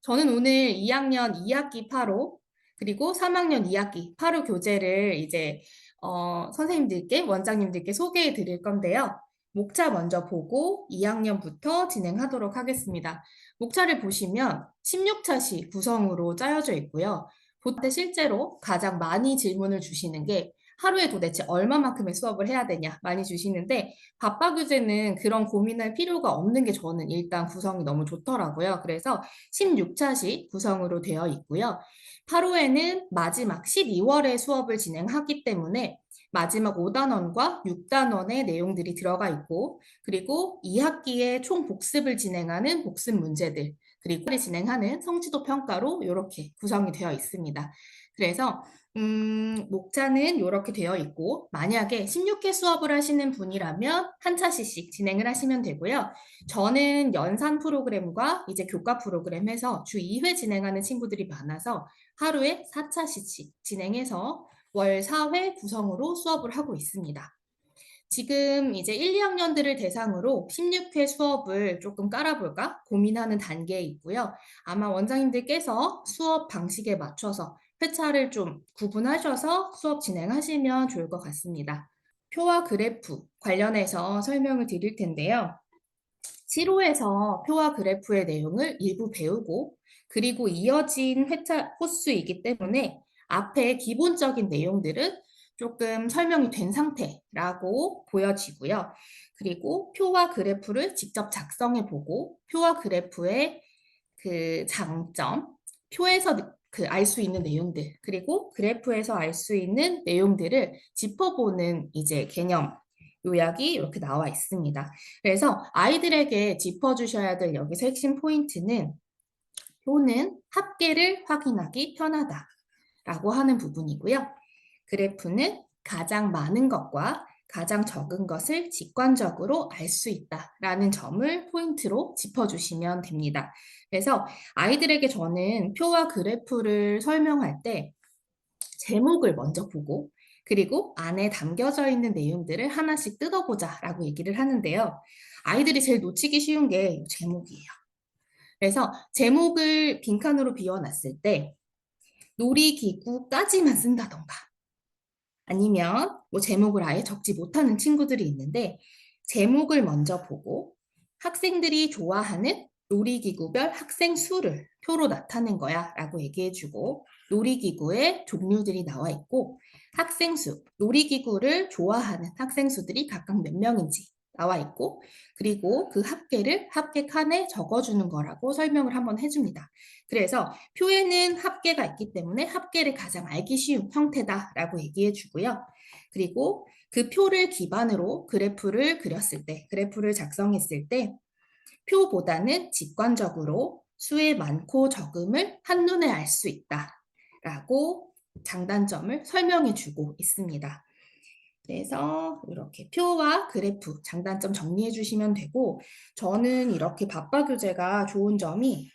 저는 오늘 2학년 2학기 8호, 그리고 3학년 2학기 8호 교재를 이제 선생님들께, 원장님들께 소개해 드릴 건데요. 목차 먼저 보고 2학년부터 진행하도록 하겠습니다. 목차를 보시면 16차시 구성으로 짜여져 있고요. 보때 실제로 가장 많이 질문을 주시는 게 하루에 도대체 얼마만큼의 수업을 해야 되냐 많이 주시는데 바빠 교재는 그런 고민할 필요가 없는 게 저는 일단 구성이 너무 좋더라고요. 그래서 16차시 구성으로 되어 있고요. 8호에는 마지막 12월에 수업을 진행하기 때문에 마지막 5단원과 6단원의 내용들이 들어가 있고, 그리고 2학기에 총 복습을 진행하는 복습 문제들, 그리고 진행하는 성취도 평가로 이렇게 구성이 되어 있습니다. 그래서 목차는 이렇게 되어 있고, 만약에 16회 수업을 하시는 분이라면 한 차시씩 진행을 하시면 되고요. 저는 연산 프로그램과 이제 교과 프로그램 해서 주 2회 진행하는 친구들이 많아서 하루에 4차씩 진행해서 월 4회 구성으로 수업을 하고 있습니다. 지금 이제 1, 2학년들을 대상으로 16회 수업을 조금 깔아볼까 고민하는 단계에 있고요. 아마 원장님들께서 수업 방식에 맞춰서 회차를 좀 구분하셔서 수업 진행하시면 좋을 것 같습니다. 표와 그래프 관련해서 설명을 드릴 텐데요. 7호에서 표와 그래프의 내용을 일부 배우고 그리고 이어진 회차 코스이기 때문에 앞에 기본적인 내용들은 조금 설명이 된 상태라고 보여지고요. 그리고 표와 그래프를 직접 작성해 보고 표와 그래프의 그 장점, 표에서 그 알 수 있는 내용들, 그리고 그래프에서 알 수 있는 내용들을 짚어보는 이제 개념 요약이 이렇게 나와 있습니다. 그래서 아이들에게 짚어주셔야 될 여기서 핵심 포인트는 표는 합계를 확인하기 편하다라고 하는 부분이고요. 그래프는 가장 많은 것과 가장 적은 것을 직관적으로 알 수 있다라는 점을 포인트로 짚어주시면 됩니다. 그래서 아이들에게 저는 표와 그래프를 설명할 때 제목을 먼저 보고 그리고 안에 담겨져 있는 내용들을 하나씩 뜯어보자라고 얘기를 하는데요. 아이들이 제일 놓치기 쉬운 게 제목이에요. 그래서 제목을 빈칸으로 비워놨을 때 놀이기구까지만 쓴다던가 아니면 뭐 제목을 아예 적지 못하는 친구들이 있는데 제목을 먼저 보고 학생들이 좋아하는 놀이기구별 학생 수를 표로 나타낸 거야 라고 얘기해주고 놀이기구의 종류들이 나와 있고 학생 수, 놀이기구를 좋아하는 학생 수들이 각각 몇 명인지 나와 있고 그리고 그 합계를 합계 칸에 적어주는 거라고 설명을 한번 해줍니다. 그래서 표에는 합계가 있기 때문에 합계를 가장 알기 쉬운 형태다라고 얘기해 주고요. 그리고 그 표를 기반으로 그래프를 그렸을 때, 그래프를 작성했을 때 표보다는 직관적으로 수의 많고 적음을 한눈에 알 수 있다라고 장단점을 설명해 주고 있습니다. 그래서 이렇게 표와 그래프 장단점 정리해 주시면 되고 저는 이렇게 바빠 교재가 좋은 점이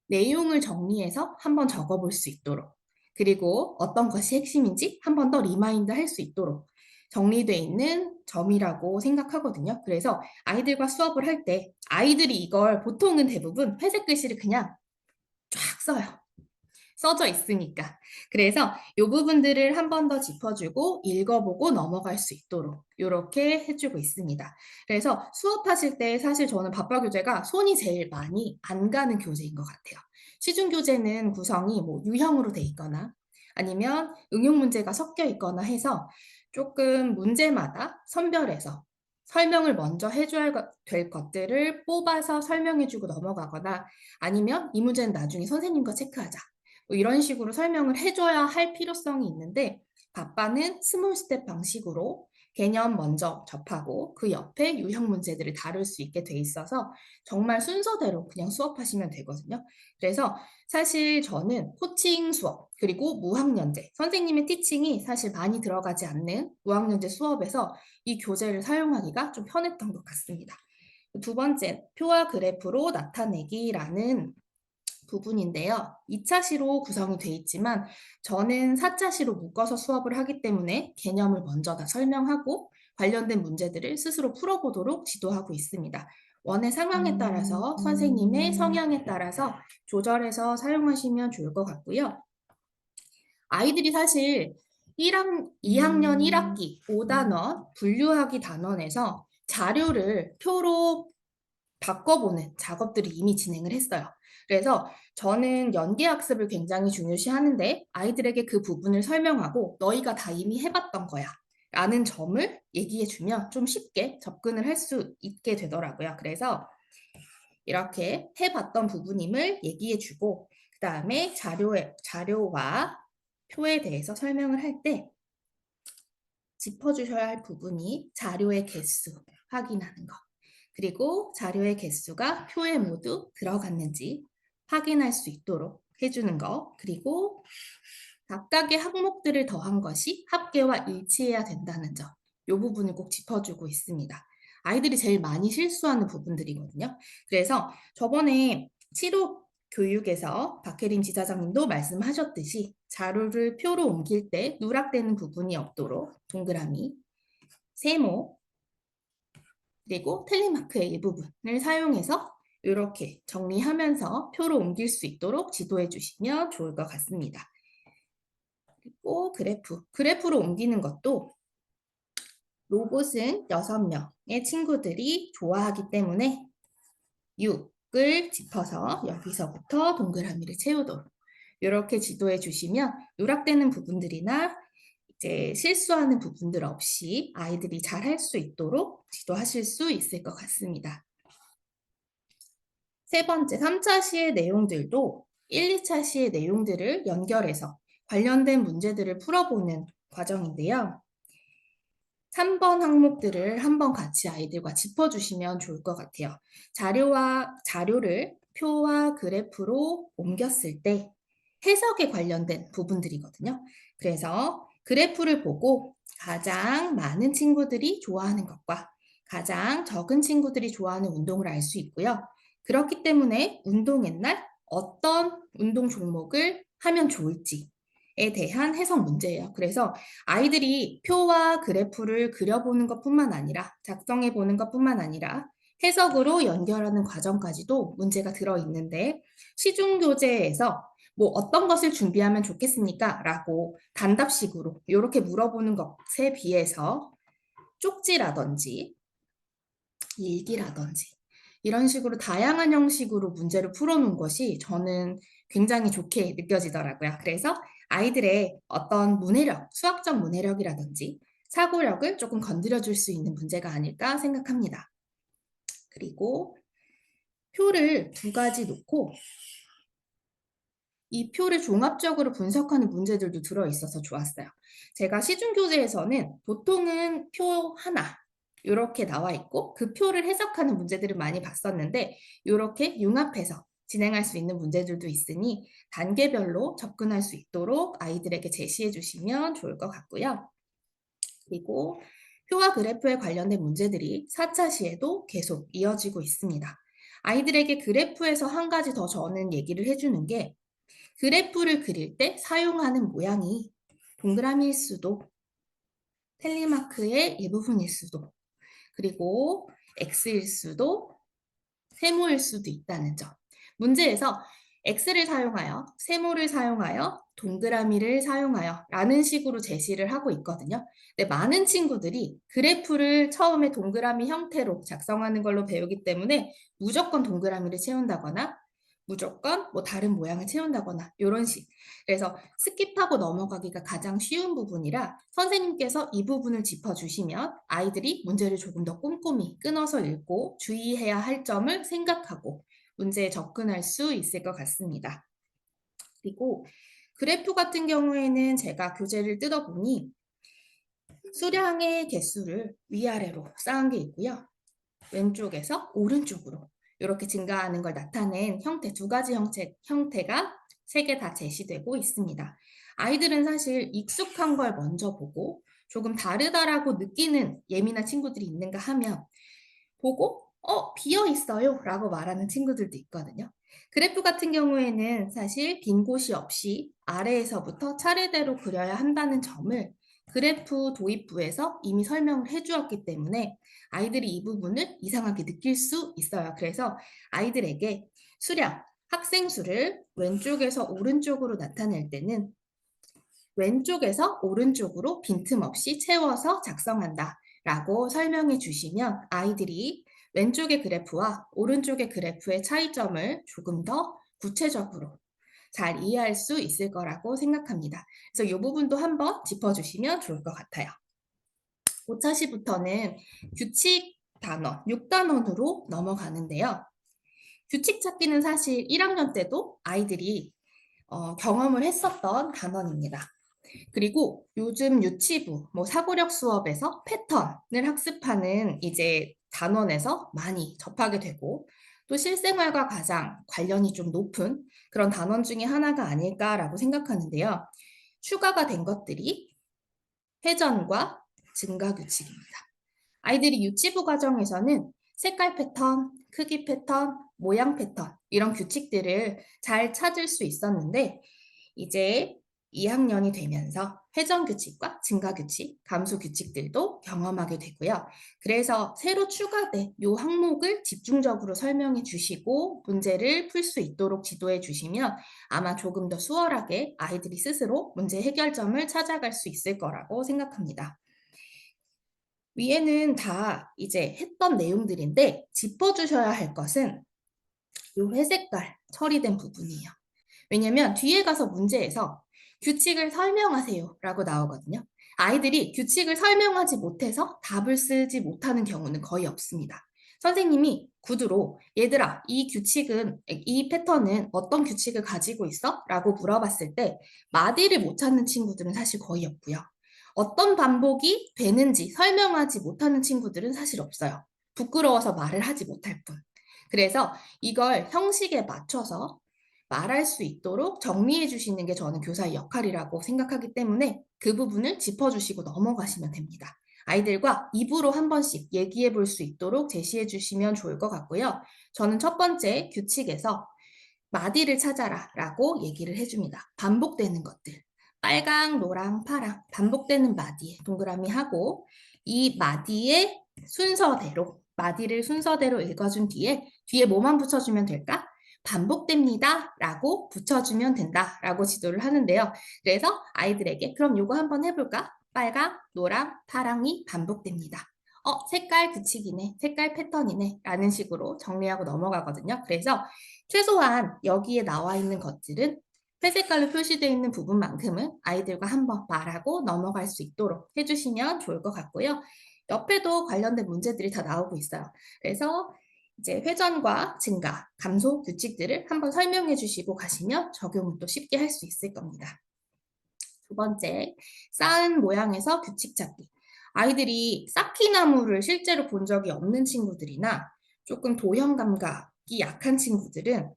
내용을 정리해서 한번 적어볼 수 있도록 그리고 어떤 것이 핵심인지 한 번 더 리마인드 할 수 있도록 정리되어 있는 점이라고 생각하거든요. 그래서 아이들과 수업을 할 때 아이들이 이걸 보통은 대부분 회색 글씨를 그냥 쫙 써요. 써져 있으니까. 그래서 이 부분들을 한 번 더 짚어주고 읽어보고 넘어갈 수 있도록 이렇게 해주고 있습니다. 그래서 수업하실 때 사실 저는 바빠 교재가 손이 제일 많이 안 가는 교재인 것 같아요. 시중 교재는 구성이 뭐 유형으로 돼 있거나 아니면 응용 문제가 섞여 있거나 해서 조금 문제마다 선별해서 설명을 먼저 해줘야 될 것들을 뽑아서 설명해주고 넘어가거나 아니면 이 문제는 나중에 선생님과 체크하자. 뭐 이런 식으로 설명을 해줘야 할 필요성이 있는데 바빠는 스몰 스텝 방식으로 개념 먼저 접하고 그 옆에 유형 문제들을 다룰 수 있게 돼 있어서 정말 순서대로 그냥 수업하시면 되거든요. 그래서 사실 저는 코칭 수업 그리고 무학년제 선생님의 티칭이 사실 많이 들어가지 않는 무학년제 수업에서 이 교재를 사용하기가 좀 편했던 것 같습니다. 두 번째, 표와 그래프로 나타내기라는 부분인데요. 2차시로 구성이 돼 있지만 저는 4차시로 묶어서 수업을 하기 때문에 개념을 먼저 다 설명하고 관련된 문제들을 스스로 풀어보도록 지도하고 있습니다. 원의 상황에 따라서 선생님의 성향에 따라서 조절해서 사용하시면 좋을 것 같고요. 아이들이 사실 2학년 1학기 5단원 분류하기 단원에서 자료를 표로 바꿔보는 작업들을 이미 진행을 했어요. 그래서 저는 연계학습을 굉장히 중요시 하는데 아이들에게 그 부분을 설명하고 너희가 다 이미 해봤던 거야 라는 점을 얘기해주면 좀 쉽게 접근을 할 수 있게 되더라고요. 그래서 이렇게 해봤던 부분임을 얘기해주고 그 다음에 자료와 표에 대해서 설명을 할 때 짚어주셔야 할 부분이 자료의 개수 확인하는 거. 그리고 자료의 개수가 표에 모두 들어갔는지 확인할 수 있도록 해주는 거. 그리고 각각의 항목들을 더한 것이 합계와 일치해야 된다는 점. 이 부분을 꼭 짚어주고 있습니다. 아이들이 제일 많이 실수하는 부분들이거든요. 그래서 저번에 치료 교육에서 박혜림 지사장님도 말씀하셨듯이 자료를 표로 옮길 때 누락되는 부분이 없도록 동그라미, 세모, 그리고 텔레마크의 일부분을 사용해서 이렇게 정리하면서 표로 옮길 수 있도록 지도해 주시면 좋을 것 같습니다. 그리고 그래프로 옮기는 것도 로봇은 6명의 친구들이 좋아하기 때문에 6을 짚어서 여기서부터 동그라미를 채우도록 이렇게 지도해 주시면 누락되는 부분들이나 이제 실수하는 부분들 없이 아이들이 잘 할 수 있도록 지도하실 수 있을 것 같습니다. 세 번째, 3차 시의 내용들도 1, 2차 시의 내용들을 연결해서 관련된 문제들을 풀어보는 과정인데요. 3번 항목들을 한번 같이 아이들과 짚어주시면 좋을 것 같아요. 자료를 표와 그래프로 옮겼을 때 해석에 관련된 부분들이거든요. 그래서 그래프를 보고 가장 많은 친구들이 좋아하는 것과 가장 적은 친구들이 좋아하는 운동을 알 수 있고요. 그렇기 때문에 운동의 날 어떤 운동 종목을 하면 좋을지에 대한 해석 문제예요. 그래서 아이들이 표와 그래프를 그려보는 것뿐만 아니라 작성해 보는 것뿐만 아니라 해석으로 연결하는 과정까지도 문제가 들어있는데 시중교재에서 뭐 어떤 것을 준비하면 좋겠습니까? 라고 단답식으로 이렇게 물어보는 것에 비해서 쪽지라든지 일기라든지 이런 식으로 다양한 형식으로 문제를 풀어놓은 것이 저는 굉장히 좋게 느껴지더라고요. 그래서 아이들의 어떤 문해력, 수학적 문해력이라든지 사고력을 조금 건드려줄 수 있는 문제가 아닐까 생각합니다. 그리고 표를 2가지 놓고 이 표를 종합적으로 분석하는 문제들도 들어있어서 좋았어요. 제가 시중교재에서는 보통은 표 하나 이렇게 나와 있고 그 표를 해석하는 문제들을 많이 봤었는데 이렇게 융합해서 진행할 수 있는 문제들도 있으니 단계별로 접근할 수 있도록 아이들에게 제시해 주시면 좋을 것 같고요. 그리고 표와 그래프에 관련된 문제들이 4차 시에도 계속 이어지고 있습니다. 아이들에게 그래프에서 한 가지 더 저는 얘기를 해주는 게 그래프를 그릴 때 사용하는 모양이 동그라미일 수도, 텔레마크의 일부분일 수도, 그리고 X일 수도, 세모일 수도 있다는 점. 문제에서 X를 사용하여, 세모를 사용하여, 동그라미를 사용하여 라는 식으로 제시를 하고 있거든요. 근데 많은 친구들이 그래프를 처음에 동그라미 형태로 작성하는 걸로 배우기 때문에 무조건 동그라미를 채운다거나 무조건 뭐 다른 모양을 채운다거나 이런 식. 그래서 스킵하고 넘어가기가 가장 쉬운 부분이라 선생님께서 이 부분을 짚어주시면 아이들이 문제를 조금 더 꼼꼼히 끊어서 읽고 주의해야 할 점을 생각하고 문제에 접근할 수 있을 것 같습니다. 그리고 그래프 같은 경우에는 제가 교재를 뜯어보니 수량의 개수를 위아래로 쌓은 게 있고요. 왼쪽에서 오른쪽으로 이렇게 증가하는 걸 나타낸 형태 2가지 형태가 3개 다 제시되고 있습니다. 아이들은 사실 익숙한 걸 먼저 보고 조금 다르다라고 느끼는 예민한 친구들이 있는가 하면 보고 비어 있어요 라고 말하는 친구들도 있거든요. 그래프 같은 경우에는 사실 빈 곳이 없이 아래에서부터 차례대로 그려야 한다는 점을 그래프 도입부에서 이미 설명을 해주었기 때문에 아이들이 이 부분을 이상하게 느낄 수 있어요. 그래서 아이들에게 수량, 학생 수를 왼쪽에서 오른쪽으로 나타낼 때는 왼쪽에서 오른쪽으로 빈틈없이 채워서 작성한다 라고 설명해 주시면 아이들이 왼쪽의 그래프와 오른쪽의 그래프의 차이점을 조금 더 구체적으로 잘 이해할 수 있을 거라고 생각합니다. 그래서 이 부분도 한번 짚어주시면 좋을 것 같아요. 5차 시부터는 규칙 단원, 6단원으로 넘어가는데요. 규칙 찾기는 사실 1학년 때도 아이들이 경험을 했었던 단원입니다. 그리고 요즘 유치부, 사고력 수업에서 패턴을 학습하는 이제 단원에서 많이 접하게 되고 또 실생활과 가장 관련이 좀 높은 그런 단원 중에 하나가 아닐까라고 생각하는데요. 추가가 된 것들이 회전과 증가 규칙입니다. 아이들이 유치부 과정에서는 색깔 패턴, 크기 패턴, 모양 패턴 이런 규칙들을 잘 찾을 수 있었는데 이제 2학년이 되면서 회전 규칙과 증가 규칙, 감소 규칙들도 경험하게 되고요. 그래서 새로 추가된 이 항목을 집중적으로 설명해 주시고 문제를 풀 수 있도록 지도해 주시면 아마 조금 더 수월하게 아이들이 스스로 문제 해결점을 찾아갈 수 있을 거라고 생각합니다. 위에는 다 이제 했던 내용들인데 짚어주셔야 할 것은 이 회색깔 처리된 부분이에요. 왜냐면 뒤에 가서 문제에서 규칙을 설명하세요 라고 나오거든요. 아이들이 규칙을 설명하지 못해서 답을 쓰지 못하는 경우는 거의 없습니다. 선생님이 구두로 얘들아 이 패턴은 어떤 규칙을 가지고 있어? 라고 물어봤을 때 마디를 못 찾는 친구들은 사실 거의 없고요. 어떤 반복이 되는지 설명하지 못하는 친구들은 사실 없어요. 부끄러워서 말을 하지 못할 뿐. 그래서 이걸 형식에 맞춰서 말할 수 있도록 정리해 주시는 게 저는 교사의 역할이라고 생각하기 때문에 그 부분을 짚어주시고 넘어가시면 됩니다. 아이들과 입으로 한 번씩 얘기해 볼 수 있도록 제시해 주시면 좋을 것 같고요. 저는 첫 번째 규칙에서 마디를 찾아라 라고 얘기를 해줍니다. 반복되는 것들. 빨강, 노랑, 파랑 반복되는 마디에 동그라미 하고 이 마디의 순서대로 마디를 순서대로 읽어준 뒤에 뭐만 붙여주면 될까? 반복됩니다 라고 붙여주면 된다 라고 지도를 하는데요. 그래서 아이들에게 그럼 요거 한번 해볼까? 빨강, 노랑, 파랑이 반복됩니다. 색깔 규칙이네, 색깔 패턴이네 라는 식으로 정리하고 넘어가거든요. 그래서 최소한 여기에 나와 있는 것들은 회색깔로 표시되어 있는 부분만큼은 아이들과 한번 말하고 넘어갈 수 있도록 해주시면 좋을 것 같고요. 옆에도 관련된 문제들이 다 나오고 있어요. 그래서 이제 회전과 증가, 감소 규칙들을 한번 설명해 주시고 가시면 적용을 또 쉽게 할 수 있을 겁니다. 두 번째, 쌓은 모양에서 규칙 찾기. 아이들이 쌓기나무를 실제로 본 적이 없는 친구들이나 조금 도형 감각이 약한 친구들은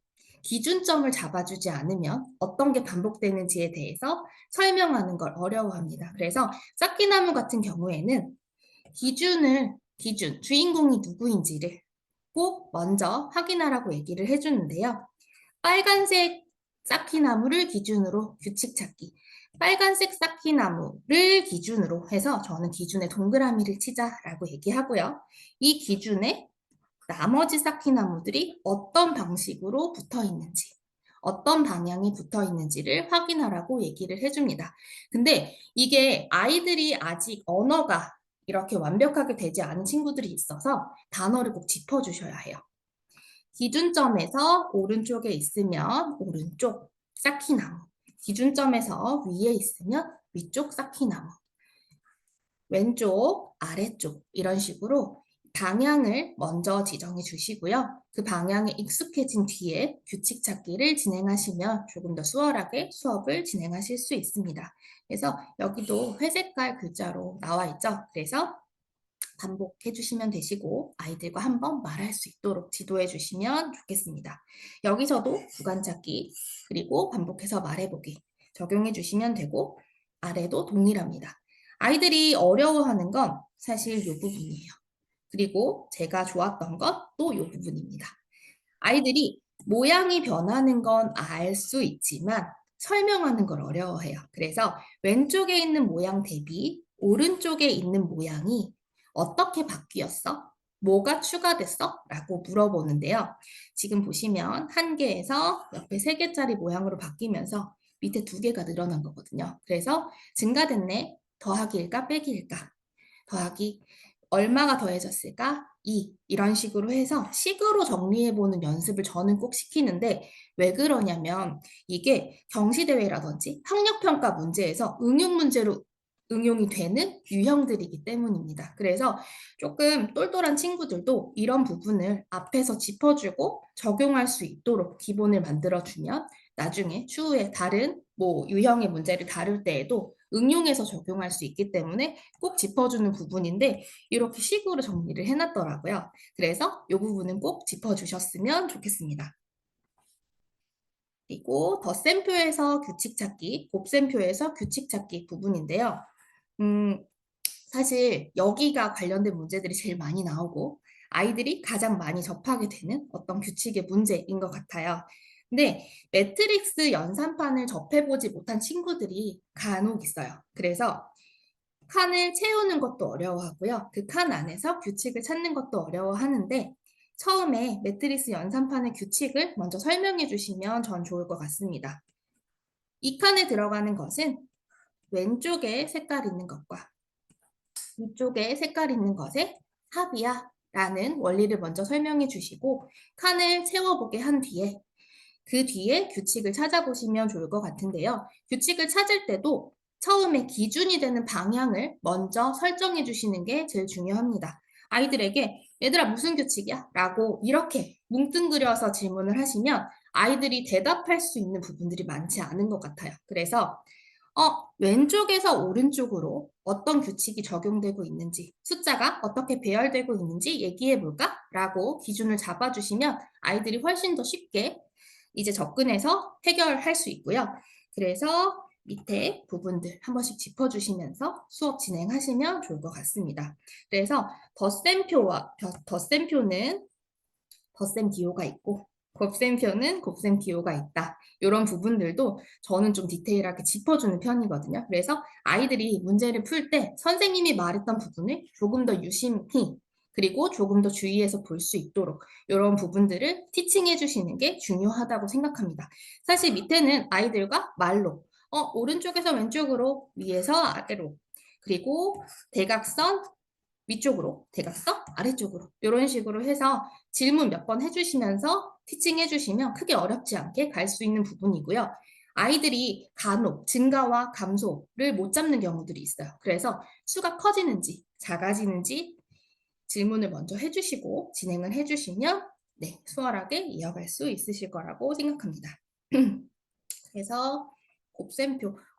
기준점을 잡아주지 않으면 어떤 게 반복되는지에 대해서 설명하는 걸 어려워합니다. 그래서 쌓기나무 같은 경우에는 주인공이 누구인지를 꼭 먼저 확인하라고 얘기를 해주는데요. 빨간색 쌓기나무를 기준으로 규칙 찾기. 빨간색 쌓기나무를 기준으로 해서 저는 기준에 동그라미를 치자라고 얘기하고요. 이 기준에 나머지 쌓기나무들이 어떤 방식으로 붙어 있는지, 어떤 방향이 붙어 있는지를 확인하라고 얘기를 해줍니다. 근데 이게 아이들이 아직 언어가 이렇게 완벽하게 되지 않은 친구들이 있어서 단어를 꼭 짚어주셔야 해요. 기준점에서 오른쪽에 있으면 오른쪽 쌓기나무, 기준점에서 위에 있으면 위쪽 쌓기나무, 왼쪽, 아래쪽 이런 식으로 방향을 먼저 지정해 주시고요. 그 방향에 익숙해진 뒤에 규칙 찾기를 진행하시면 조금 더 수월하게 수업을 진행하실 수 있습니다. 그래서 여기도 회색깔 글자로 나와 있죠. 그래서 반복해 주시면 되시고 아이들과 한번 말할 수 있도록 지도해 주시면 좋겠습니다. 여기서도 구간 찾기 그리고 반복해서 말해보기 적용해 주시면 되고 아래도 동일합니다. 아이들이 어려워하는 건 사실 이 부분이에요. 그리고 제가 좋았던 건 또 이 부분입니다. 아이들이 모양이 변하는 건 알 수 있지만 설명하는 걸 어려워해요. 그래서 왼쪽에 있는 모양 대비 오른쪽에 있는 모양이 어떻게 바뀌었어? 뭐가 추가됐어? 라고 물어보는데요. 지금 보시면 한 개에서 옆에 세 개짜리 모양으로 바뀌면서 밑에 두 개가 늘어난 거거든요. 그래서 증가됐네. 더하기일까 빼기일까? 더하기 얼마가 더해졌을까? 2 이런 식으로 해서 식으로 정리해보는 연습을 저는 꼭 시키는데 왜 그러냐면 이게 경시대회라든지 학력평가 문제에서 응용 문제로 응용이 되는 유형들이기 때문입니다. 그래서 조금 똘똘한 친구들도 이런 부분을 앞에서 짚어주고 적용할 수 있도록 기본을 만들어주면 나중에 추후에 다른 유형의 문제를 다룰 때에도 응용해서 적용할 수 있기 때문에 꼭 짚어주는 부분인데 이렇게 식으로 정리를 해놨더라고요. 그래서 이 부분은 꼭 짚어주셨으면 좋겠습니다. 그리고 덧셈표에서 규칙 찾기, 곱셈표에서 규칙 찾기 부분인데요. 사실 여기가 관련된 문제들이 제일 많이 나오고 아이들이 가장 많이 접하게 되는 어떤 규칙의 문제인 것 같아요. 근데 매트릭스 연산판을 접해보지 못한 친구들이 간혹 있어요. 그래서 칸을 채우는 것도 어려워하고요. 그 칸 안에서 규칙을 찾는 것도 어려워하는데 처음에 매트리스 연산판의 규칙을 먼저 설명해 주시면 전 좋을 것 같습니다. 이 칸에 들어가는 것은 왼쪽에 색깔 있는 것과 위쪽에 색깔 있는 것의 합이야 라는 원리를 먼저 설명해 주시고 칸을 채워보게 한 뒤에 그 뒤에 규칙을 찾아보시면 좋을 것 같은데요. 규칙을 찾을 때도 처음에 기준이 되는 방향을 먼저 설정해 주시는 게 제일 중요합니다. 아이들에게 얘들아 무슨 규칙이야? 라고 이렇게 뭉뚱그려서 질문을 하시면 아이들이 대답할 수 있는 부분들이 많지 않은 것 같아요. 그래서 왼쪽에서 오른쪽으로 어떤 규칙이 적용되고 있는지, 숫자가 어떻게 배열되고 있는지 얘기해 볼까? 라고 기준을 잡아주시면 아이들이 훨씬 더 쉽게 이제 접근해서 해결할 수 있고요. 그래서 밑에 부분들 한 번씩 짚어주시면서 수업 진행하시면 좋을 것 같습니다. 그래서 덧셈표는 덧셈 기호가 있고 곱셈표는 곱셈 기호가 있다. 이런 부분들도 저는 좀 디테일하게 짚어주는 편이거든요. 그래서 아이들이 문제를 풀 때 선생님이 말했던 부분을 조금 더 유심히 그리고 조금 더 주의해서 볼 수 있도록 이런 부분들을 티칭해 주시는 게 중요하다고 생각합니다. 사실 밑에는 아이들과 말로 오른쪽에서 왼쪽으로 위에서 아래로 그리고 대각선 위쪽으로, 대각선 아래쪽으로 이런 식으로 해서 질문 몇 번 해주시면서 티칭 해주시면 크게 어렵지 않게 갈 수 있는 부분이고요. 아이들이 간혹 증가와 감소를 못 잡는 경우들이 있어요. 그래서 수가 커지는지 작아지는지 질문을 먼저 해주시고 진행을 해주시면 네, 수월하게 이어갈 수 있으실 거라고 생각합니다. 그래서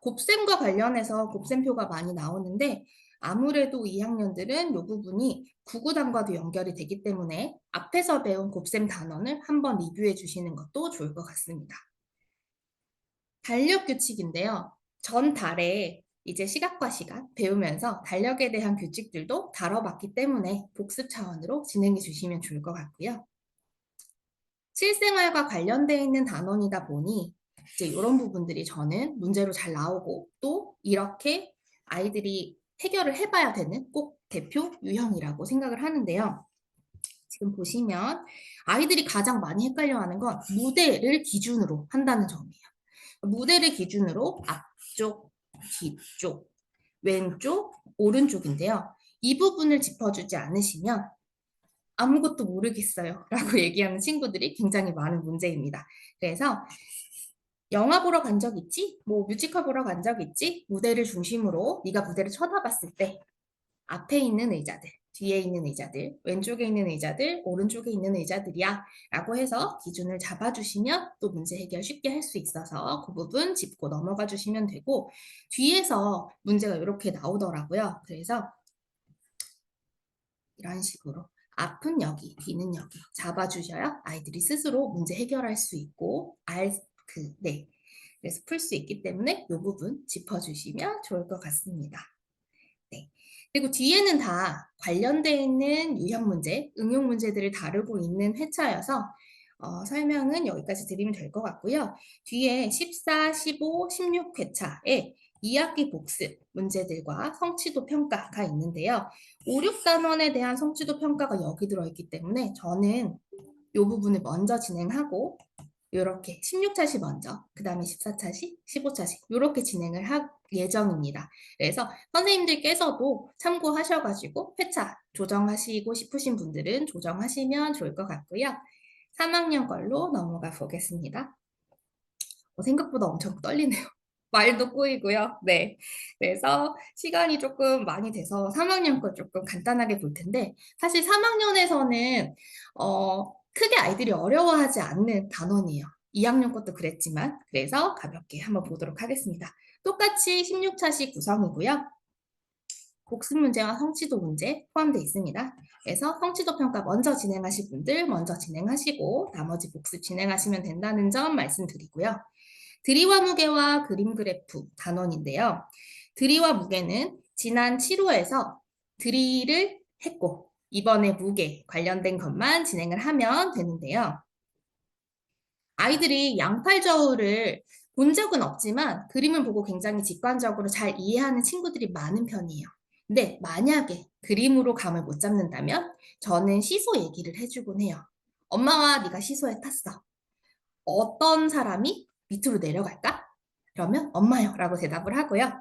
곱셈과 관련해서 곱셈표가 많이 나오는데 아무래도 2학년들은 이 부분이 구구단과도 연결이 되기 때문에 앞에서 배운 곱셈 단원을 한번 리뷰해 주시는 것도 좋을 것 같습니다. 달력 규칙인데요. 전 달에 이제 시각과 시간 배우면서 달력에 대한 규칙들도 다뤄봤기 때문에 복습 차원으로 진행해 주시면 좋을 것 같고요. 실생활과 관련되어 있는 단원이다 보니 이제 이런 부분들이 저는 문제로 잘 나오고 또 이렇게 아이들이 해결을 해봐야 되는 꼭 대표 유형이라고 생각을 하는데요. 지금 보시면 아이들이 가장 많이 헷갈려하는 건 무대를 기준으로 한다는 점이에요. 무대를 기준으로 앞쪽, 뒤쪽, 왼쪽, 오른쪽인데요. 이 부분을 짚어주지 않으시면 아무것도 모르겠어요 라고 얘기하는 친구들이 굉장히 많은 문제입니다. 그래서 영화 보러 간 적 있지? 뮤지컬 보러 간 적 있지? 무대를 중심으로 네가 무대를 쳐다봤을 때 앞에 있는 의자들, 뒤에 있는 의자들, 왼쪽에 있는 의자들, 오른쪽에 있는 의자들이야 라고 해서 기준을 잡아주시면 또 문제 해결 쉽게 할 수 있어서 그 부분 짚고 넘어가 주시면 되고 뒤에서 문제가 이렇게 나오더라고요. 그래서 이런 식으로 앞은 여기, 뒤는 여기 잡아주셔야 아이들이 스스로 문제 해결할 수 있고 네. 그래서 풀 수 있기 때문에 이 부분 짚어주시면 좋을 것 같습니다. 네. 그리고 뒤에는 다 관련되어 있는 유형 문제, 응용 문제들을 다루고 있는 회차여서 설명은 여기까지 드리면 될 것 같고요. 뒤에 14, 15, 16 회차에 2학기 복습 문제들과 성취도 평가가 있는데요. 5, 6단원에 대한 성취도 평가가 여기 들어있기 때문에 저는 이 부분을 먼저 진행하고 이렇게 16차시 먼저, 그 다음에 14차시, 15차시 이렇게 진행을 할 예정입니다. 그래서 선생님들께서도 참고하셔가지고 회차 조정하시고 싶으신 분들은 조정하시면 좋을 것 같고요. 3학년 걸로 넘어가 보겠습니다. 생각보다 엄청 떨리네요. 말도 꼬이고요. 네. 그래서 시간이 조금 많이 돼서 3학년 거 조금 간단하게 볼 텐데, 사실 3학년에서는 크게 아이들이 어려워하지 않는 단원이에요. 2학년 것도 그랬지만, 그래서 가볍게 한번 보도록 하겠습니다. 똑같이 16차식 구성이고요. 복습 문제와 성취도 문제 포함되어 있습니다. 그래서 성취도 평가 먼저 진행하실 분들 먼저 진행하시고 나머지 복습 진행하시면 된다는 점 말씀드리고요. 들이와 무게와 그림 그래프 단원인데요. 들이와 무게는 지난 7호에서 들이를 했고 이번에 무게 관련된 것만 진행을 하면 되는데요. 아이들이 양팔 저울을 본 적은 없지만 그림을 보고 굉장히 직관적으로 잘 이해하는 친구들이 많은 편이에요. 근데 만약에 그림으로 감을 못 잡는다면 저는 시소 얘기를 해주곤 해요. 엄마와 네가 시소에 탔어. 어떤 사람이 밑으로 내려갈까? 그러면 엄마요 라고 대답을 하고요.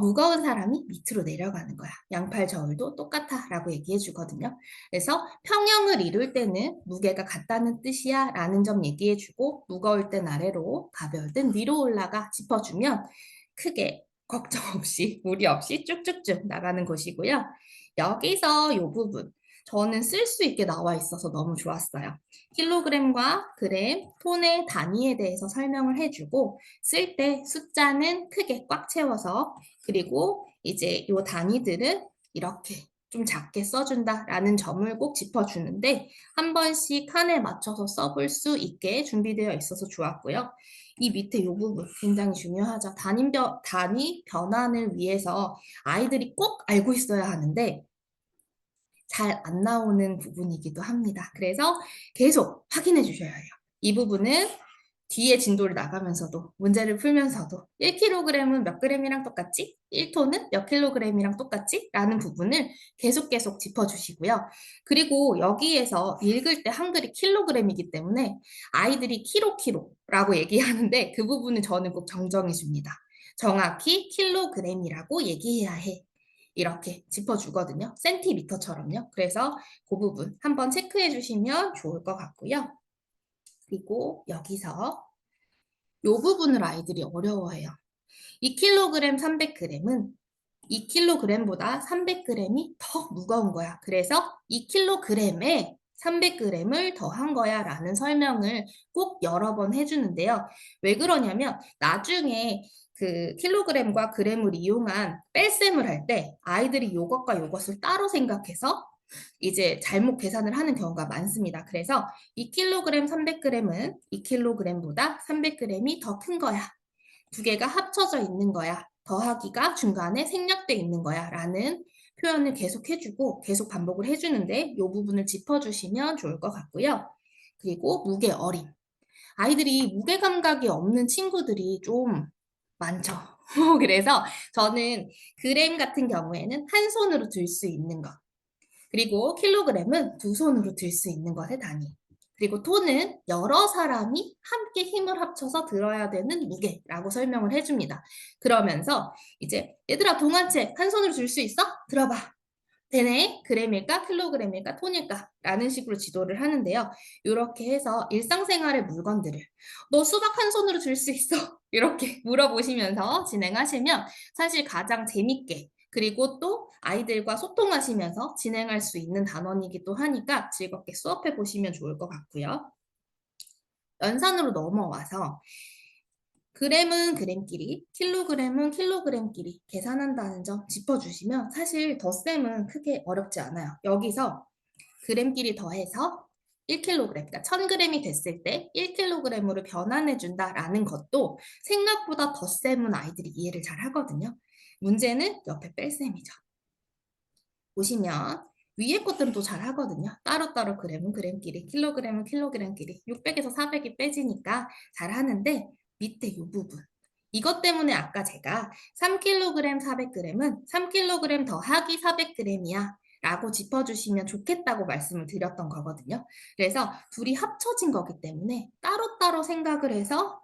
무거운 사람이 밑으로 내려가는 거야. 양팔 저울도 똑같아 라고 얘기해 주거든요. 그래서 평형을 이룰 때는 무게가 같다는 뜻이야 라는 점 얘기해 주고 무거울 땐 아래로 가벼울 땐 위로 올라가 짚어주면 크게 걱정 없이 무리 없이 쭉쭉쭉 나가는 것이고요. 여기서 이 부분 저는 쓸 수 있게 나와 있어서 너무 좋았어요. 킬로그램과 그램, 톤의 단위에 대해서 설명을 해주고 쓸 때 숫자는 크게 꽉 채워서 그리고 이제 이 단위들은 이렇게 좀 작게 써준다라는 점을 꼭 짚어주는데 한 번씩 칸에 맞춰서 써볼 수 있게 준비되어 있어서 좋았고요. 이 밑에 이 부분 굉장히 중요하죠. 단위 변환을 위해서 아이들이 꼭 알고 있어야 하는데 잘 안 나오는 부분이기도 합니다. 그래서 계속 확인해 주셔야 해요. 이 부분은 뒤에 진도를 나가면서도 문제를 풀면서도 1kg은 몇 g이랑 똑같지? 1톤은 몇 kg이랑 똑같지? 라는 부분을 계속 짚어주시고요. 그리고 여기에서 읽을 때 한글이 킬로그램이기 때문에 아이들이 키로라고 얘기하는데 그 부분은 저는 꼭 정정해 줍니다. 정확히 킬로그램이라고 얘기해야 해. 이렇게 짚어주거든요. 센티미터처럼요. 그래서 그 부분 한번 체크해 주시면 좋을 것 같고요. 그리고 여기서 이 부분을 아이들이 어려워해요. 2kg, 300g은 2kg보다 300g이 더 무거운 거야. 그래서 2kg에 300g을 더한 거야 라는 설명을 꼭 여러 번 해주는데요. 왜 그러냐면 나중에 그 킬로그램과 그램을 이용한 뺄셈을 할 때 아이들이 이것과 이것을 따로 생각해서 이제 잘못 계산을 하는 경우가 많습니다. 그래서 2kg, 300g은 2kg보다 300g이 더 큰 거야. 두 개가 합쳐져 있는 거야. 더하기가 중간에 생략돼 있는 거야. 라는 표현을 계속 해주고 계속 반복을 해주는데 이 부분을 짚어주시면 좋을 것 같고요. 그리고 무게 어림. 아이들이 무게 감각이 없는 친구들이 좀 많죠. 그래서 저는 그램 같은 경우에는 한 손으로 들 수 있는 것. 그리고 킬로그램은 두 손으로 들 수 있는 것의 단위. 그리고 톤은 여러 사람이 함께 힘을 합쳐서 들어야 되는 무게라고 설명을 해줍니다. 그러면서 이제 얘들아 동화책 한 손으로 들 수 있어? 들어봐. 되네? 그램일까? 킬로그램일까? 톤일까? 라는 식으로 지도를 하는데요. 이렇게 해서 일상생활의 물건들을 너 수박 한 손으로 들 수 있어? 이렇게 물어보시면서 진행하시면 사실 가장 재밌게 그리고 또 아이들과 소통하시면서 진행할 수 있는 단원이기도 하니까 즐겁게 수업해 보시면 좋을 것 같고요. 연산으로 넘어와서 그램은 그램끼리, 킬로그램은 킬로그램끼리 계산한다는 점 짚어주시면 사실 덧셈은 크게 어렵지 않아요. 여기서 그램끼리 더해서 1kg, 그러니까 1000g이 됐을 때 1kg으로 변환해준다라는 것도 생각보다 덧셈은 아이들이 이해를 잘 하거든요. 문제는 옆에 뺄셈이죠. 보시면 위에 것들은 또 잘 하거든요. 따로따로 그램은 그램끼리, 킬로그램은 킬로그램끼리, 600에서 400이 빼지니까 잘 하는데 밑에 이 부분 이것 때문에 아까 제가 3kg, 400g은 3kg 더하기 400g이야 라고 짚어주시면 좋겠다고 말씀을 드렸던 거거든요. 그래서 둘이 합쳐진 거기 때문에 따로따로 생각을 해서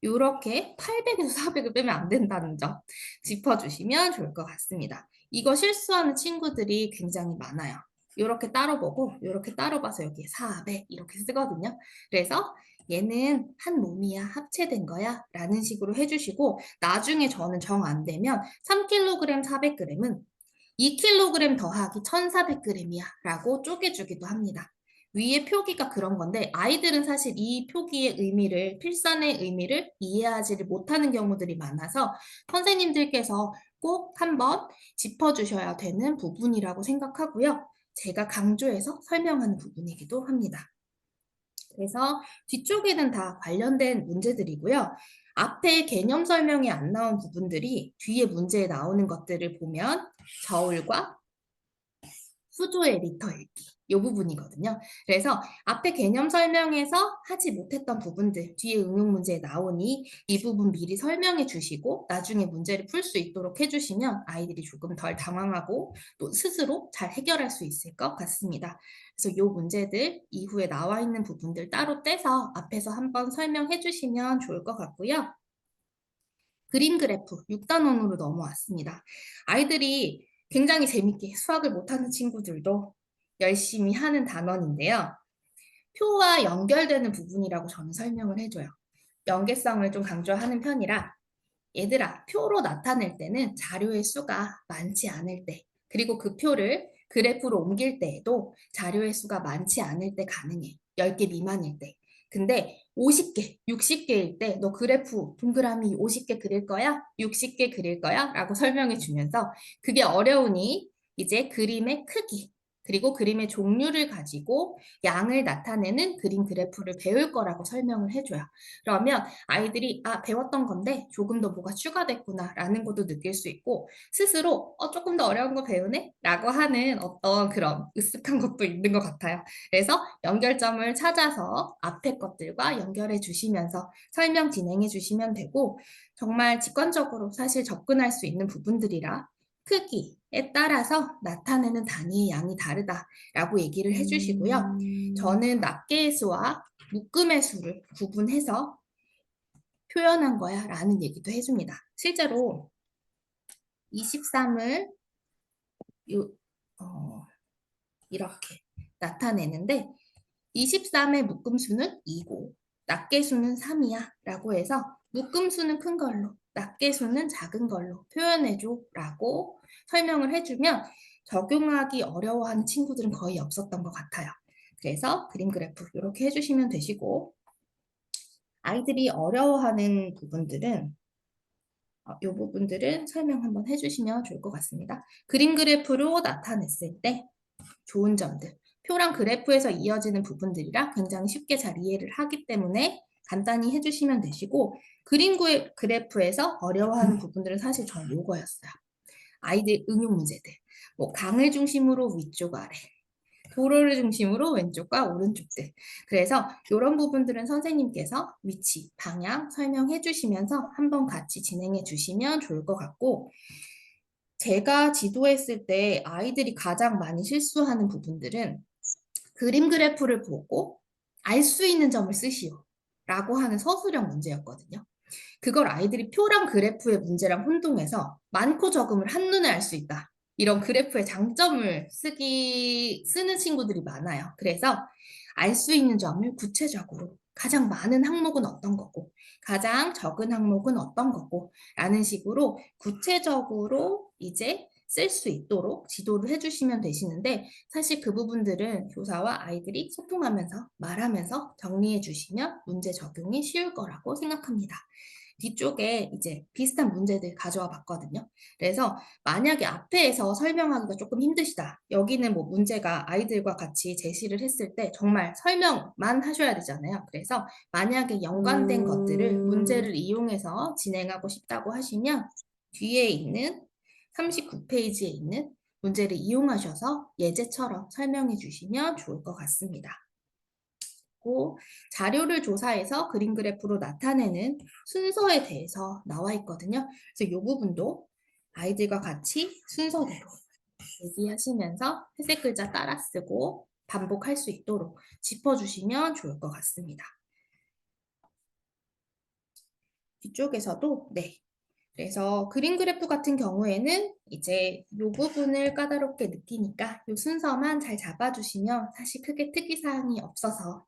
이렇게 800에서 400을 빼면 안 된다는 점 짚어주시면 좋을 것 같습니다. 이거 실수하는 친구들이 굉장히 많아요. 이렇게 따로 보고 이렇게 따로 봐서 여기에 400 이렇게 쓰거든요. 그래서 얘는 한 몸이야, 합체된 거야 라는 식으로 해주시고 나중에 저는 정 안 되면 3kg, 400g은 2kg 더하기 1400g이야 라고 쪼개주기도 합니다. 위에 표기가 그런 건데 아이들은 사실 이 표기의 의미를, 필산의 의미를 이해하지를 못하는 경우들이 많아서 선생님들께서 꼭 한번 짚어주셔야 되는 부분이라고 생각하고요. 제가 강조해서 설명하는 부분이기도 합니다. 그래서 뒤쪽에는 다 관련된 문제들이고요. 앞에 개념 설명이 안 나온 부분들이 뒤에 문제에 나오는 것들을 보면 저울과 수조의 리터 읽기 이 부분이거든요. 그래서 앞에 개념 설명에서 하지 못했던 부분들 뒤에 응용 문제에 나오니 이 부분 미리 설명해 주시고 나중에 문제를 풀 수 있도록 해주시면 아이들이 조금 덜 당황하고 또 스스로 잘 해결할 수 있을 것 같습니다. 그래서 이 문제들 이후에 나와 있는 부분들 따로 떼서 앞에서 한번 설명해 주시면 좋을 것 같고요. 그림 그래프 6단원으로 넘어왔습니다. 아이들이 굉장히 재밌게 수학을 못하는 친구들도 열심히 하는 단원인데요. 표와 연결되는 부분이라고 저는 설명을 해줘요. 연계성을 좀 강조하는 편이라 얘들아, 표로 나타낼 때는 자료의 수가 많지 않을 때, 그리고 그 표를 그래프로 옮길 때에도 자료의 수가 많지 않을 때 가능해. 10개 미만일 때. 근데 50개, 60개일 때 너 그래프 동그라미 50개 그릴 거야? 60개 그릴 거야? 라고 설명해 주면서 그게 어려우니 이제 그림의 크기, 그리고 그림의 종류를 가지고 양을 나타내는 그림 그래프를 배울 거라고 설명을 해줘요. 그러면 아이들이 배웠던 건데 조금 더 뭐가 추가됐구나 라는 것도 느낄 수 있고 스스로 조금 더 어려운 거 배우네? 라고 하는 어떤 그런 으쓱한 것도 있는 것 같아요. 그래서 연결점을 찾아서 앞에 것들과 연결해 주시면서 설명 진행해 주시면 되고 정말 직관적으로 사실 접근할 수 있는 부분들이라 크기에 따라서 나타내는 단위의 양이 다르다라고 얘기를 해주시고요. 저는 낱개의 수와 묶음의 수를 구분해서 표현한 거야 라는 얘기도 해줍니다. 실제로 23을 이렇게 나타내는데 23의 묶음수는 2고 낱개수는 3이야 라고 해서 묶음수는 큰 걸로 낱개수는 작은 걸로 표현해줘 라고 설명을 해주면 적용하기 어려워하는 친구들은 거의 없었던 것 같아요. 그래서 그림 그래프 이렇게 해주시면 되시고 아이들이 어려워하는 부분들은 이 부분들은 설명 한번 해주시면 좋을 것 같습니다. 그림 그래프로 나타냈을 때 좋은 점들, 표랑 그래프에서 이어지는 부분들이라 굉장히 쉽게 잘 이해를 하기 때문에 간단히 해주시면 되시고 그림 그래프에서 어려워하는 부분들은 사실 전 요거였어요. 아이들 응용 문제들, 뭐 강을 중심으로 위쪽 아래, 도로를 중심으로 왼쪽과 오른쪽들. 그래서 이런 부분들은 선생님께서 위치, 방향 설명해 주시면서 한번 같이 진행해 주시면 좋을 것 같고 제가 지도했을 때 아이들이 가장 많이 실수하는 부분들은 그림 그래프를 보고 알 수 있는 점을 쓰시오 라고 하는 서술형 문제였거든요. 그걸 아이들이 표랑 그래프의 문제랑 혼동해서 많고 적음을 한눈에 알 수 있다. 이런 그래프의 장점을 쓰는 친구들이 많아요. 그래서 알 수 있는 점을 구체적으로 가장 많은 항목은 어떤 거고 가장 적은 항목은 어떤 거고 라는 식으로 구체적으로 이제 쓸 수 있도록 지도를 해주시면 되시는데 사실 그 부분들은 교사와 아이들이 소통하면서 말하면서 정리해 주시면 문제 적용이 쉬울 거라고 생각합니다. 뒤쪽에 이제 비슷한 문제들 가져와 봤거든요. 그래서 만약에 앞에서 설명하기가 조금 힘드시다. 여기는 뭐 문제가 아이들과 같이 제시를 했을 때 정말 설명만 하셔야 되잖아요. 그래서 만약에 연관된 것들을 문제를 이용해서 진행하고 싶다고 하시면 뒤에 있는 39페이지에 있는 문제를 이용하셔서 예제처럼 설명해 주시면 좋을 것 같습니다. 있고 자료를 조사해서 그림 그래프로 나타내는 순서에 대해서 나와 있거든요. 그래서 이 부분도 아이들과 같이 순서대로 얘기하시면서 회색 글자 따라 쓰고 반복할 수 있도록 짚어주시면 좋을 것 같습니다. 뒤쪽에서도 네. 그래서 그림 그래프 같은 경우에는 이제 이 부분을 까다롭게 느끼니까 이 순서만 잘 잡아주시면 사실 크게 특이사항이 없어서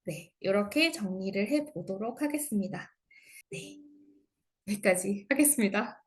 네, 이렇게 정리를 해보도록 하겠습니다. 네, 여기까지 하겠습니다.